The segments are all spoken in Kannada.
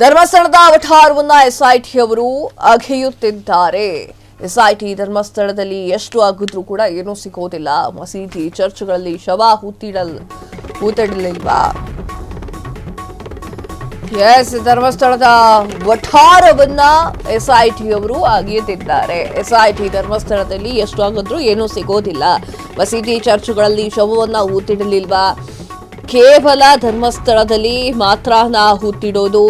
ಧರ್ಮಸ್ಥಳದ ಅವತಾರವನ್ನ ಎಸ್ಐಟಿಯವರು ಅಗೆಯುತ್ತಿದ್ದಾರೆ. ಎಸ್ಐಟಿ ಧರ್ಮಸ್ಥಳದಲ್ಲಿ ಎಷ್ಟು ಆಗಿದ್ರೂ ಕೂಡ ಏನೂ ಸಿಗೋದಿಲ್ಲ. ಮಸೀದಿ ಚರ್ಚ್ಗಳಲ್ಲಿ ಶವ ಹೂತಿಡಲಿಲ್ವಾ? ಧರ್ಮಸ್ಥಳದ ವಠಾರವನ್ನ ಎಸ್ಐಟಿಯವರು ಅಗೆಯುತ್ತಿದ್ದಾರೆ. ಎಸ್ಐಟಿ ಧರ್ಮಸ್ಥಳದಲ್ಲಿ ಎಷ್ಟು ಆಗಿದ್ರೂ ಏನೂ ಸಿಗೋದಿಲ್ಲ. ಮಸೀದಿ ಚರ್ಚ್ಗಳಲ್ಲಿ ಶವವನ್ನ ಹೂತಿಡಲಿಲ್ವಾ? ಕೇವಲ ಧರ್ಮಸ್ಥಳದಲ್ಲಿ ಮಾತ್ರ ಹೂತಿಡೋದು.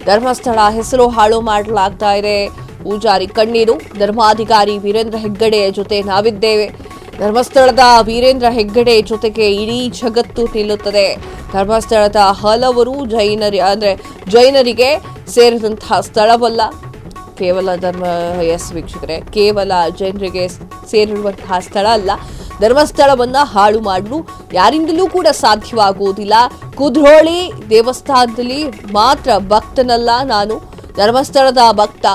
ಧರ್ಮಸ್ಥಳ ಹೆಸರು ಹಾಳು ಮಾಡಲಾಗ್ತಾ ಇದೆ. ಪೂಜಾರಿ ಕಣ್ಣೀರು. ಧರ್ಮಾಧಿಕಾರಿ ವೀರೇಂದ್ರ ಹೆಗ್ಗಡೆ ಜೊತೆ ನಾವಿದ್ದೇವೆ. ಧರ್ಮಸ್ಥಳದ ವೀರೇಂದ್ರ ಹೆಗ್ಗಡೆ ಜೊತೆಗೆ ಇಡೀ ಜಗತ್ತು ನಿಲ್ಲುತ್ತದೆ. ಧರ್ಮಸ್ಥಳದ ಹಲವರು ಜೈನರಿಗೆ ಸೇರಿದಂತಹ ಸ್ಥಳವಲ್ಲ. ಕೇವಲ ವೀಕ್ಷಕರೇ, ಕೇವಲ ಜೈನರಿಗೆ ಸೇರಿರುವಂತಹ ಸ್ಥಳ ಅಲ್ಲ. ಧರ್ಮಸ್ಥಳವನ್ನ ಹಾಳು ಮಾಡಲು ಯಾರಿಂದಲೂ ಕೂಡ ಸಾಧ್ಯವಾಗುವುದಿಲ್ಲ. ಕುದ್ರೋಳಿ ದೇವಸ್ಥಾನದಲ್ಲಿ ಮಾತ್ರ ಭಕ್ತನಲ್ಲ ನಾನು, ಧರ್ಮಸ್ಥಳದ ಭಕ್ತ.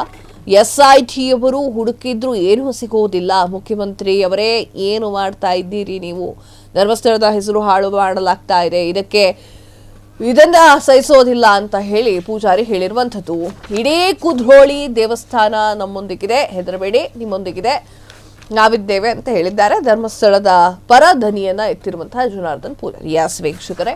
ಎಸ್ಐಟಿಯವರು ಹುಡುಕಿದ್ರು ಏನೂ ಸಿಗೋದಿಲ್ಲ. ಮುಖ್ಯಮಂತ್ರಿಯವರೇ, ಏನು ಮಾಡ್ತಾ ಇದ್ದೀರಿ ನೀವು? ಧರ್ಮಸ್ಥಳದ ಹೆಸರು ಹಾಳು ಮಾಡಲಾಗ್ತಾ ಇದೆ, ಇದನ್ನ ಸಹಿಸೋದಿಲ್ಲ ಅಂತ ಹೇಳಿ ಪೂಜಾರಿ ಹೇಳಿರುವಂಥದ್ದು. ಇಡೀ ಕುದ್ರೋಳಿ ದೇವಸ್ಥಾನ ನಮ್ಮೊಂದಿಗಿದೆ, ಹೆದರಬೇಡಿ, ನಿಮ್ಮೊಂದಿಗಿದೆ, ನಾವಿದ್ದೇವೆ ಅಂತ ಹೇಳಿದ್ದಾರೆ. ಧರ್ಮಸ್ಥಳದ ಪರ ಧ್ವನಿಯನ್ನ ಎತ್ತಿರುವಂತಹ ಜನಾರ್ದನ್ ಪೂಜಾರಿ. ವೀಕ್ಷಕರೇ,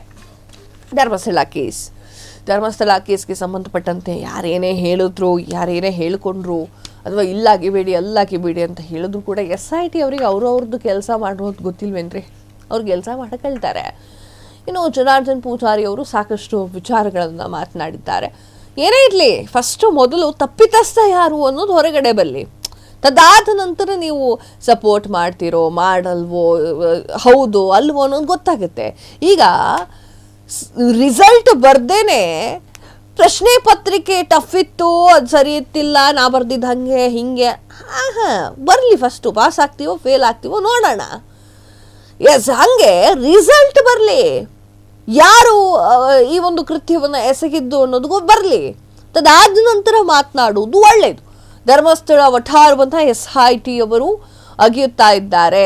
ಧರ್ಮಸ್ಥಳ ಕೇಸ್ಗೆ ಸಂಬಂಧಪಟ್ಟಂತೆ ಯಾರೇನೇ ಹೇಳಿದ್ರು, ಯಾರೇನೇ ಹೇಳಿಕೊಂಡ್ರು, ಅಥವಾ ಇಲ್ಲಾಗಿಬೇಡಿ ಅಲ್ಲಾಗಿಬೇಡಿ ಅಂತ ಹೇಳಿದ್ರು ಕೂಡ ಎಸ್ಐಟಿ ಅವರಿಗೆ ಅವ್ರವ್ರದ್ದು ಕೆಲಸ ಮಾಡೋದು ಗೊತ್ತಿಲ್ವೇನ್ರಿ? ಅವ್ರು ಕೆಲಸ ಮಾಡಕ್ಕೆ ಹೇಳ್ತಾರೆ. ಇನ್ನು ಜನಾರ್ದನ್ ಪೂಜಾರಿ ಅವರು ಸಾಕಷ್ಟು ವಿಚಾರಗಳನ್ನು ಮಾತನಾಡಿದ್ದಾರೆ. ಏನೇ ಇರಲಿ, ಮೊದಲು ತಪ್ಪಿತಸ್ಥ ಯಾರು ಅನ್ನೋದು ಹೊರಗಡೆ ಬರಲಿ. ತದಾದ ನಂತರ ನೀವು ಸಪೋರ್ಟ್ ಮಾಡ್ತಿರೋ ಮಾಡಲ್ವೋ, ಹೌದು ಅಲ್ವೋ ಅನ್ನೋದು ಗೊತ್ತಾಗುತ್ತೆ. ಈಗ ರಿಸಲ್ಟ್ ಬರ್ದೇನೆ ಪ್ರಶ್ನೆ ಪತ್ರಿಕೆ ಟಫ್ ಇತ್ತು, ಅದು ಸರಿ ಇತ್ತಿಲ್ಲ, ನಾ ಬರ್ದಿದ್ದು ಹಂಗೆ ಹಿಂಗೆ, ಬರಲಿ, ಫಸ್ಟು ಪಾಸ್ ಆಗ್ತೀವೋ ಫೇಲ್ ಆಗ್ತೀವೋ ನೋಡೋಣ. ಹಂಗೆ ರಿಸಲ್ಟ್ ಬರಲಿ, ಯಾರು ಈ ಒಂದು ಕೃತ್ಯವನ್ನು ಎಸಗಿದ್ದು ಅನ್ನೋದು ಬರಲಿ. ತದಾದ ನಂತರ ಮಾತನಾಡುವುದು ಒಳ್ಳೆಯದು. ಧರ್ಮಸ್ಥಳ ವಠಾರವಂತ ಎಸ್ಐಟಿ ಅವರು ಅಗೆಯುತ್ತಾ ಇದ್ದಾರೆ.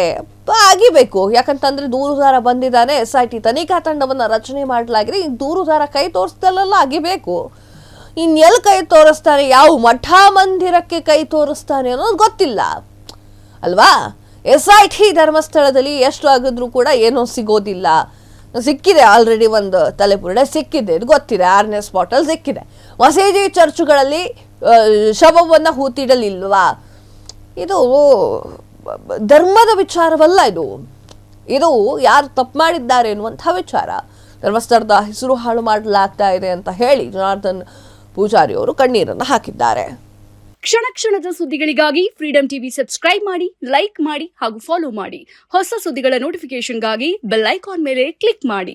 ಅಗಿಬೇಕು, ಯಾಕಂತಂದ್ರೆ ದೂರುದಾರ ಬಂದಿದ್ದಾನೆ. ಎಸ್ಐಟಿ ತನಿಖಾ ತಂಡವನ್ನ ರಚನೆ ಮಾಡಲಾಗಿದೆ. ಈ ದೂರುದಾರ ಕೈ ತೋರಿಸ್ದಲ್ಲ, ಅಗಿಬೇಕು. ಇನ್ನೆಲ್ಲಿ ಕೈ ತೋರಿಸ್ತಾನೆ, ಯಾವ ಮಠ ಮಂದಿರಕ್ಕೆ ಕೈ ತೋರಿಸ್ತಾನೆ ಅನ್ನೋದು ಗೊತ್ತಿಲ್ಲ ಅಲ್ವಾ? ಎಸ್ಐಟಿ ಧರ್ಮಸ್ಥಳದಲ್ಲಿ ಎಷ್ಟು ಆಗಿದ್ರು ಕೂಡ ಏನೋ ಸಿಗೋದಿಲ್ಲ. ಸಿಕ್ಕಿದೆ, ಆಲ್ರೆಡಿ ಒಂದು ತಲೆಪುರಡೆ ಸಿಕ್ಕಿದೆ, ಇದು ಗೊತ್ತಿದೆ. 6ನೇ ಸ್ಪಾಟಲ್ಲಿ ಸಿಕ್ಕಿದೆ. ಮಸೀದಿ ಚರ್ಚುಗಳಲ್ಲಿ ಶವವನ್ನು ಹೂತಿಡಲಿಲ್ವಾ? ಇದು ಧರ್ಮದ ವಿಚಾರವಲ್ಲ. ಇದು ಯಾರು ತಪ್ಪು ಮಾಡಿದ್ದಾರೆ ಎನ್ನುವಂತಹ ವಿಚಾರ. ಧರ್ಮಸ್ಥಳದ ಹೆಸರು ಹಾಳು ಮಾಡಲಾಗ್ತಾ ಇದೆ ಅಂತ ಹೇಳಿ ಜನಾರ್ದನ್ ಪೂಜಾರಿ ಅವರು ಕಣ್ಣೀರನ್ನು ಹಾಕಿದ್ದಾರೆ. ಕ್ಷಣ ಕ್ಷಣದ ಸುದ್ದಿಗಳಿಗಾಗಿ ಫ್ರೀಡಂ ಟಿವಿ ಸಬ್ಸ್ಕ್ರೈಬ್ ಮಾಡಿ, ಲೈಕ್ ಮಾಡಿ ಹಾಗೂ ಫಾಲೋ ಮಾಡಿ. ಹೊಸ ಸುದ್ದಿಗಳ ನೋಟಿಫಿಕೇಶನ್ಗಾಗಿ ಬೆಲ್ ಐಕಾನ್ ಮೇಲೆ ಕ್ಲಿಕ್ ಮಾಡಿ.